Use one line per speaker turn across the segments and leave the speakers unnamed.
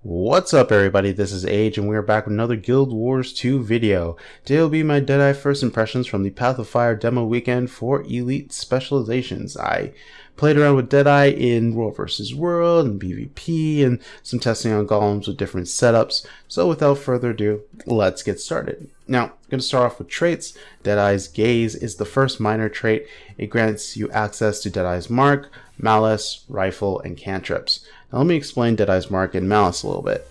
What's up everybody, this is Age and we're back with another Guild Wars 2 video. Today will be my Deadeye first impressions from the Path of Fire demo weekend for Elite Specializations. I played around with Deadeye in World vs. World and PvP and some testing on golems with different setups. So without further ado, let's get started. Now, I'm going to start off with traits. Deadeye's Gaze is the first minor trait. It grants you access to Deadeye's Mark, Malice, Rifle, and Cantrips. Now let me explain Deadeye's Mark and Malice a little bit.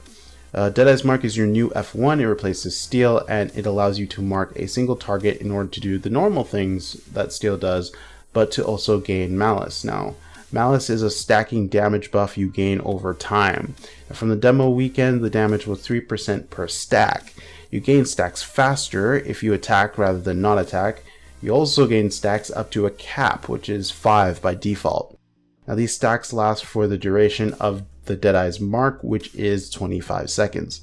Deadeye's Mark is your new F1, it replaces Steel, and it allows you to mark a single target in order to do the normal things that Steel does, but to also gain Malice. Now, Malice is a stacking damage buff you gain over time. From the demo weekend, the damage was 3% per stack. You gain stacks faster if you attack rather than not attack. You also gain stacks up to a cap, which is 5 by default. Now these stacks last for the duration of the Deadeye's Mark, which is 25 seconds.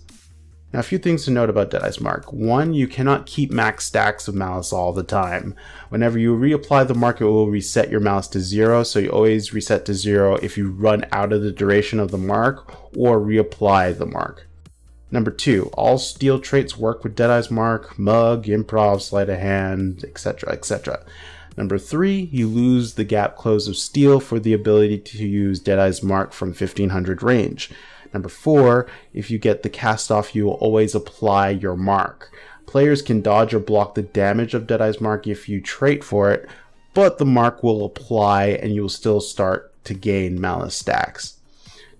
Now a few things to note about Deadeye's Mark. One, you cannot keep max stacks of Malice all the time. Whenever you reapply the mark, it will reset your Malice to 0, so you always reset to 0 if you run out of the duration of the mark or reapply the mark. Number 2, all Steel traits work with Deadeye's Mark, Mug, Improv, Sleight of Hand, etc, etc. Number 3, you lose the gap close of Steel for the ability to use Deadeye's Mark from 1500 range. Number 4, if you get the cast off, you will always apply your mark. Players can dodge or block the damage of Deadeye's Mark if you trait for it, but the mark will apply and you will still start to gain Malice stacks.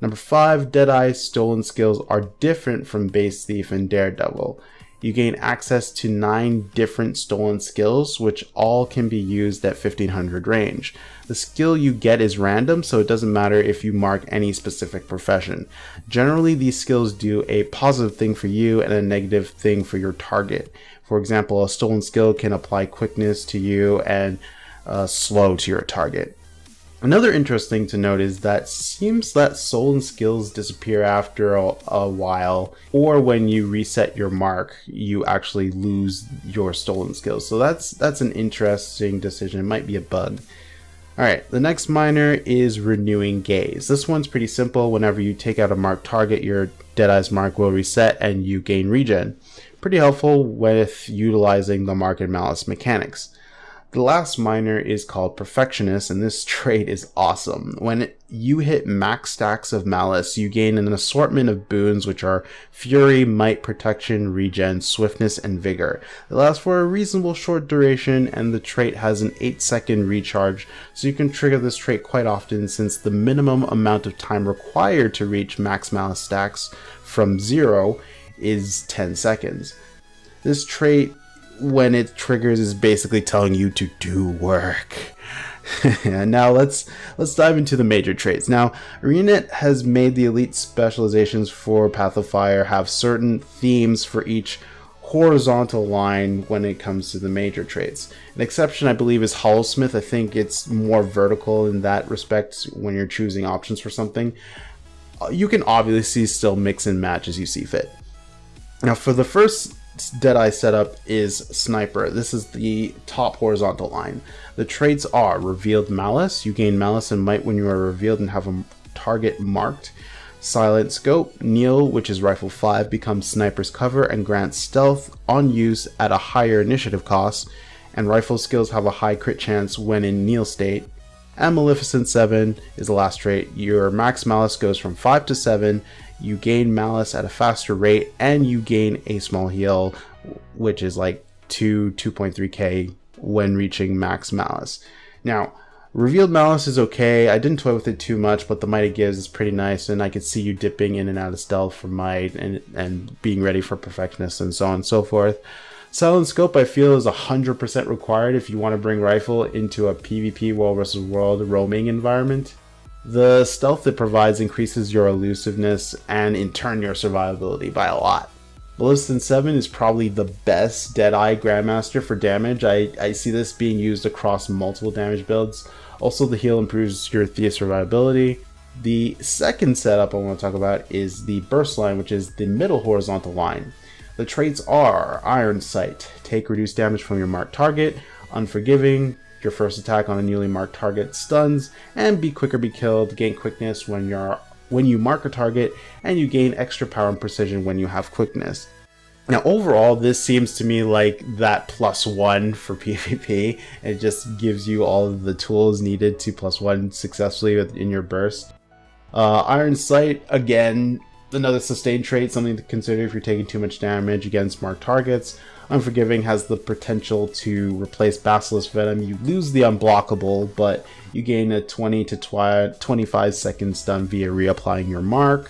Number 5, Deadeye's stolen skills are different from Base Thief and Daredevil. You gain access to 9 different stolen skills, which all can be used at 1500 range. The skill you get is random, so it doesn't matter if you mark any specific profession. Generally, these skills do a positive thing for you and a negative thing for your target. For example, a stolen skill can apply quickness to you and slow to your target. Another interesting thing to note is that seems that stolen skills disappear after a while, or when you reset your mark, you actually lose your stolen skills. So that's an interesting decision. It might be a bug. Alright, the next minor is Renewing Gaze. This one's pretty simple. Whenever you take out a marked target, your Deadeye's Mark will reset and you gain regen. Pretty helpful with utilizing the Mark and Malice mechanics. The last minor is called Perfectionist, and this trait is awesome. When you hit max stacks of Malice, you gain an assortment of boons which are Fury, Might, Protection, Regen, Swiftness, and Vigor. It lasts for a reasonable short duration, and the trait has an 8-second recharge, so you can trigger this trait quite often since the minimum amount of time required to reach max Malice stacks from 0 is 10 seconds. This trait, when it triggers, is basically telling you to do work. And now let's dive into the major traits. Now, ArenaNet has made the elite specializations for Path of Fire have certain themes for each horizontal line when it comes to the major traits. An exception, I believe, is Hollowsmith. I think it's more vertical in that respect when you're choosing options for something. You can obviously still mix and match as you see fit. Now, for the first Deadeye setup is Sniper. This is the top horizontal line. The traits are Revealed Malice. You gain Malice and Might when you are revealed and have a target marked. Silent Scope. Kneel, which is Rifle 5, becomes Sniper's cover and grants stealth on use at a higher initiative cost. And Rifle skills have a high crit chance when in Kneel state. And Maleficent 7 is the last trait. Your max Malice goes from 5 to 7. You gain Malice at a faster rate, and you gain a small heal, which is like 2.3k when reaching max Malice. Now, Revealed Malice is okay. I didn't toy with it too much, but the might it gives is pretty nice, and I could see you dipping in and out of stealth for might and being ready for Perfectionist and so on and so forth. Silent Scope, I feel, is 100% required if you want to bring Rifle into a PvP World vs. World roaming environment. The stealth it provides increases your elusiveness and in turn your survivability by a lot. Maleficent 7 is probably the best Deadeye Grandmaster for damage. I see this being used across multiple damage builds. Also, the heal improves your Thea survivability. The second setup I want to talk about is the Burst line, which is the middle horizontal line. The traits are Iron Sight, take reduced damage from your marked target, Unforgiving, your first attack on a newly marked target stuns, and be quick or be killed, gain quickness when your when you mark a target, and you gain extra power and precision when you have quickness. Now overall, this seems to me like that +1 for PvP. It just gives you all of the tools needed to +1 successfully in your burst. Iron Sight, again, another sustained trait, something to consider if you're taking too much damage against marked targets. Unforgiving has the potential to replace Basilisk Venom. You lose the unblockable, but you gain a 20 to 25 second stun via reapplying your mark.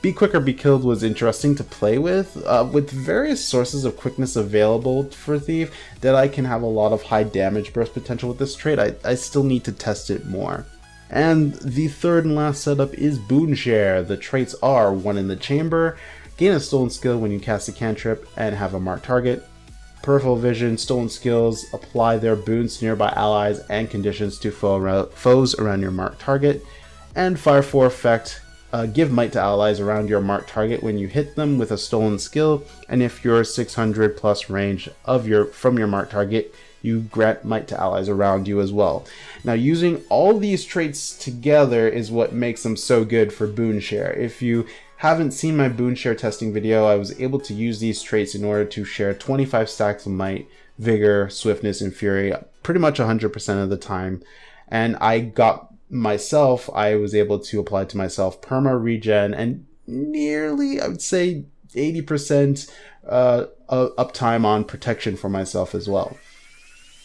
Be Quick or Be Killed was interesting to play with. With various sources of quickness available for Thief, Deadeye can have a lot of high damage burst potential with this trait. I still need to test it more. And the third and last setup is Boon Share. The traits are 1 in the chamber, gain a stolen skill when you cast a cantrip and have a marked target. Peripheral Vision, stolen skills apply their boons to nearby allies and conditions to foes around your marked target. And Fire 4 effect, give might to allies around your marked target when you hit them with a stolen skill, and if you're 600 plus range from your marked target, you grant might to allies around you as well. Now using all these traits together is what makes them so good for Boon Share. If you haven't seen my Boon Share testing video, I was able to use these traits in order to share 25 stacks of might, vigor, swiftness, and fury pretty much 100% of the time. And I was able to apply to myself perma regen and nearly, I would say 80% uptime on protection for myself as well.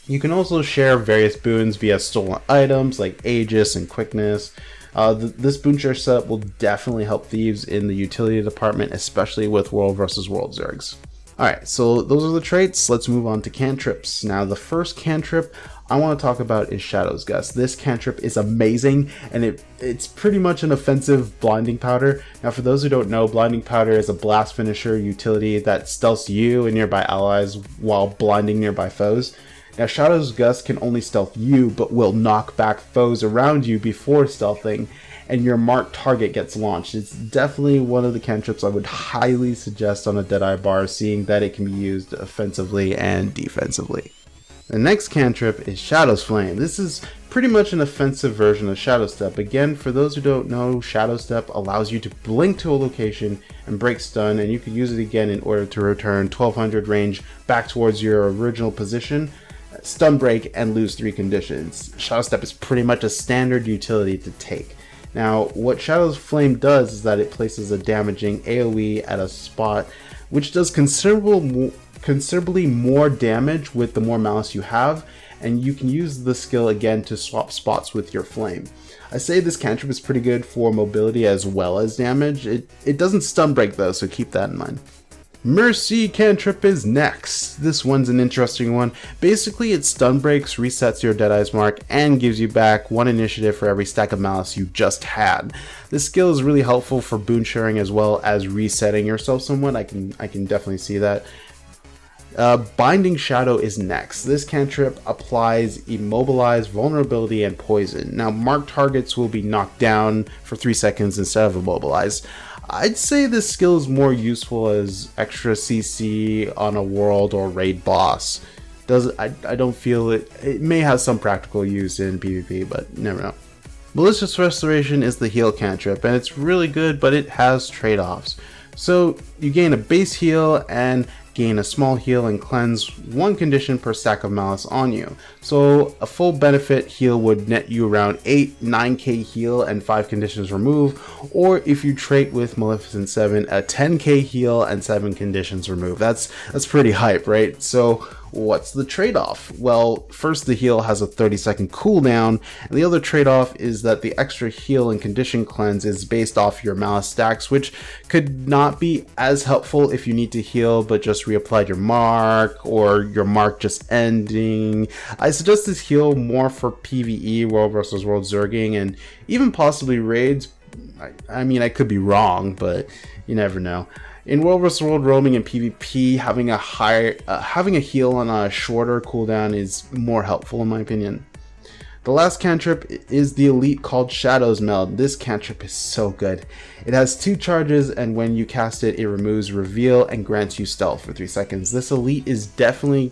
You can also share various boons via stolen items like Aegis and Quickness. This boon share setup will definitely help thieves in the utility department, especially with World vs. World Zergs. Alright, so those are the traits. Let's move on to cantrips. Now the first cantrip I want to talk about is Shadow's Gust. This cantrip is amazing, and it's pretty much an offensive blinding powder. Now for those who don't know, blinding powder is a blast finisher utility that stealths you and nearby allies while blinding nearby foes. Now Shadow's Gust can only stealth you, but will knock back foes around you before stealthing, and your marked target gets launched. It's definitely one of the cantrips I would highly suggest on a Deadeye bar, seeing that it can be used offensively and defensively. The next cantrip is Shadow's Flame. This is pretty much an offensive version of Shadow Step. Again, for those who don't know, Shadow Step allows you to blink to a location and break stun, and you can use it again in order to return 1200 range back towards your original position, stun break, and lose 3 conditions. Shadow Step is pretty much a standard utility to take. Now, what Shadow's Flame does is that it places a damaging AoE at a spot, which does considerably more damage with the more malice you have, and you can use the skill again to swap spots with your flame. I say this cantrip is pretty good for mobility as well as damage. It doesn't stun break though, so keep that in mind. Mercy cantrip is next. This one's an interesting one. Basically, it stun breaks, resets your Deadeye's mark, and gives you back 1 initiative for every stack of malice you just had. This skill is really helpful for boon sharing as well as resetting yourself somewhat. I can definitely see that. Binding Shadow is next. This cantrip applies Immobilize, Vulnerability, and Poison. Now, marked targets will be knocked down for 3 seconds instead of Immobilize. I'd say this skill is more useful as extra CC on a world or raid boss. I don't feel it may have some practical use in PvP, but you never know. Malicious Restoration is the heal cantrip, and it's really good, but it has trade-offs. So you gain a base heal and gain a small heal and cleanse 1 condition per stack of malice on you. So a full benefit heal would net you around 9k heal and 5 conditions remove, or if you trait with Maleficent 7, a 10k heal and 7 conditions remove. That's pretty hype, right? So what's the trade-off? Well, first, the heal has a 30-second cooldown, and the other trade-off is that the extra heal and condition cleanse is based off your malice stacks, which could not be as helpful if you need to heal but just reapplied your mark, or your mark just ending. I suggest this heal more for PvE, World vs. World Zerging, and even possibly raids. I mean, I could be wrong, but you never know. In World vs. World roaming and PvP, having a heal on a shorter cooldown is more helpful in my opinion. The last cantrip is the elite called Shadow's Meld. This cantrip is so good. It has 2 charges, and when you cast it, it removes reveal and grants you stealth for 3 seconds. This elite is definitely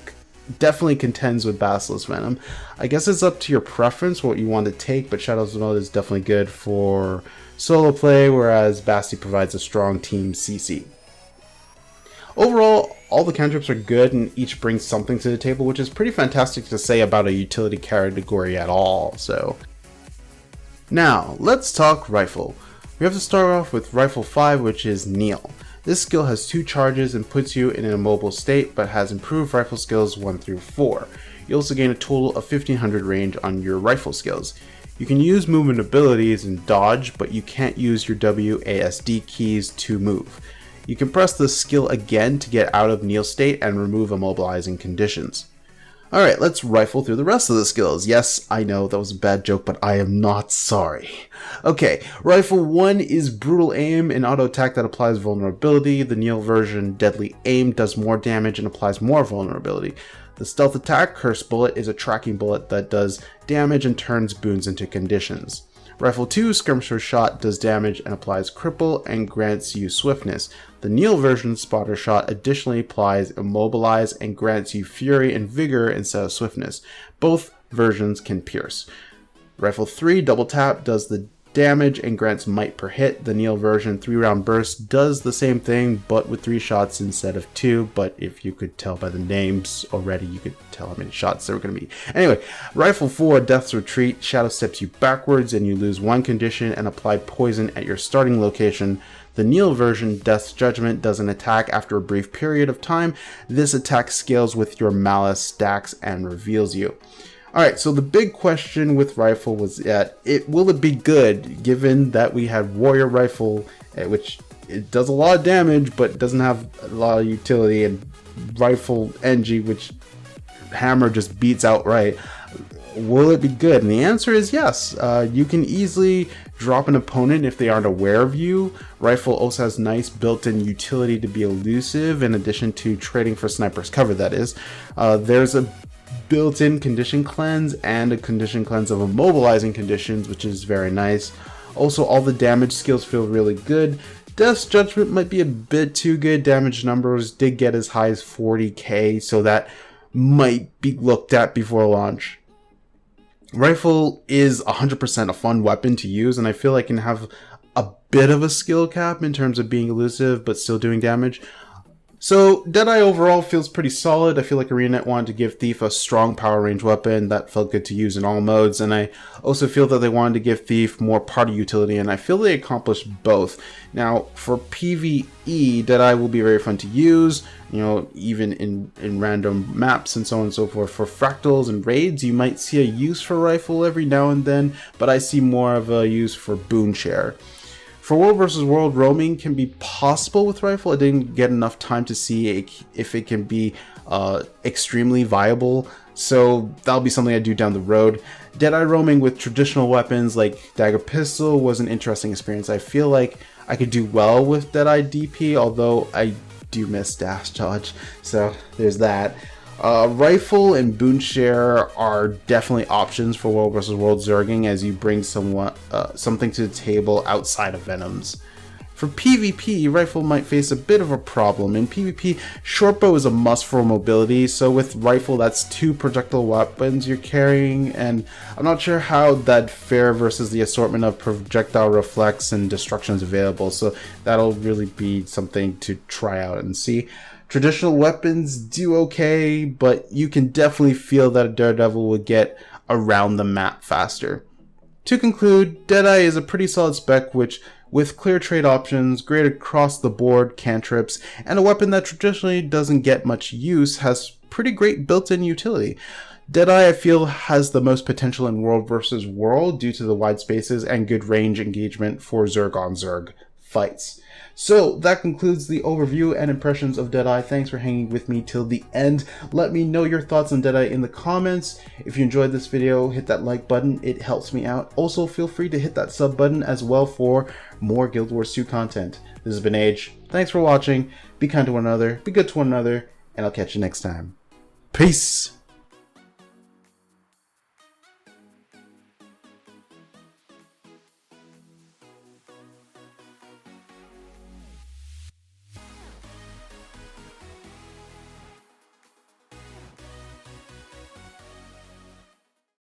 definitely contends with Basilisk Venom. I guess it's up to your preference what you want to take, but Shadows Mode is definitely good for solo play, whereas Basti provides a strong team CC. Overall, all the cantrips are good and each brings something to the table, which is pretty fantastic to say about a utility category at all. So now let's talk rifle. We have to start off with Rifle 5, which is Kneel. This skill has 2 charges and puts you in an immobile state, but has improved rifle skills 1 through 4. You also gain a total of 1500 range on your rifle skills. You can use movement abilities and dodge, but you can't use your WASD keys to move. You can press the skill again to get out of kneel state and remove immobilizing conditions. Alright, let's rifle through the rest of the skills. Yes, I know that was a bad joke, but I am not sorry. Okay, Rifle 1 is Brutal Aim, an auto attack that applies vulnerability. The Kneel version, Deadly Aim, does more damage and applies more vulnerability. The Stealth Attack, Curse Bullet, is a tracking bullet that does damage and turns boons into conditions. Rifle 2, Skirmisher Shot, does damage and applies Cripple and grants you Swiftness. The Kneel version, Spotter Shot, additionally applies Immobilize and grants you Fury and Vigor instead of Swiftness. Both versions can pierce. Rifle 3, Double Tap, does the damage and grants Might per hit. The Kneel version, 3-round burst, does the same thing but with 3 shots instead of 2, but if you could tell by the names already, you could tell how many shots there were going to be. Anyway, Rifle 4, Death's Retreat, Shadow steps you backwards and you lose 1 condition and apply poison at your starting location. The Kneel version, Death's Judgment, does an attack after a brief period of time. This attack scales with your Malice stacks and reveals you. Alright, so the big question with Rifle was that will it be good, given that we had Warrior Rifle, which it does a lot of damage, but doesn't have a lot of utility, and Rifle NG, which Hammer just beats outright. Will it be good? And the answer is yes. You can easily drop an opponent if they aren't aware of you. Rifle also has nice built-in utility to be elusive, in addition to trading for sniper's cover, that is. There's a built-in condition cleanse and a condition cleanse of immobilizing conditions, which is very nice. Also, all the damage skills feel really good. Death's Judgment might be a bit too good. Damage numbers did get as high as 40k, so that might be looked at before launch. Rifle is 100% a fun weapon to use, and I feel like it can have a bit of a skill cap in terms of being elusive but still doing damage. So Deadeye overall feels pretty solid. I feel like ArenaNet wanted to give Thief a strong power range weapon that felt good to use in all modes, and I also feel that they wanted to give Thief more party utility, and I feel they accomplished both. Now for PvE, Deadeye will be very fun to use, you know, even in random maps and so on and so forth. For fractals and raids, you might see a use for Rifle every now and then, but I see more of a use for boon share. For world versus world, roaming can be possible with Rifle. I didn't get enough time to see if it can be extremely viable, so that'll be something I do down the road. Deadeye roaming with traditional weapons like Dagger Pistol was an interesting experience. I feel like I could do well with Deadeye DP, although I do miss dash dodge, so there's that. Rifle and boon share are definitely options for world versus world zerging, as you bring something to the table outside of Venoms. For PvP, Rifle might face a bit of a problem. In PvP, shortbow is a must for mobility, so with Rifle that's 2 projectile weapons you're carrying, and I'm not sure how that'd fare versus the assortment of projectile reflex and destructions available, so that'll really be something to try out and see. Traditional weapons do okay, but you can definitely feel that a Daredevil would get around the map faster. To conclude, Deadeye is a pretty solid spec which, with clear trade options, great across the board cantrips, and a weapon that traditionally doesn't get much use, has pretty great built-in utility. Deadeye, I feel, has the most potential in world versus world due to the wide spaces and good range engagement for Zerg on Zerg fights. So that concludes the overview and impressions of Deadeye. Thanks for hanging with me till the end. Let me know your thoughts on Deadeye in the comments. If you enjoyed this video, hit that like button. It helps me out. Also, feel free to hit that sub button as well for more Guild Wars 2 content. This has been Age. Thanks for watching. Be kind to one another, be good to one another, and I'll catch you next time. Peace!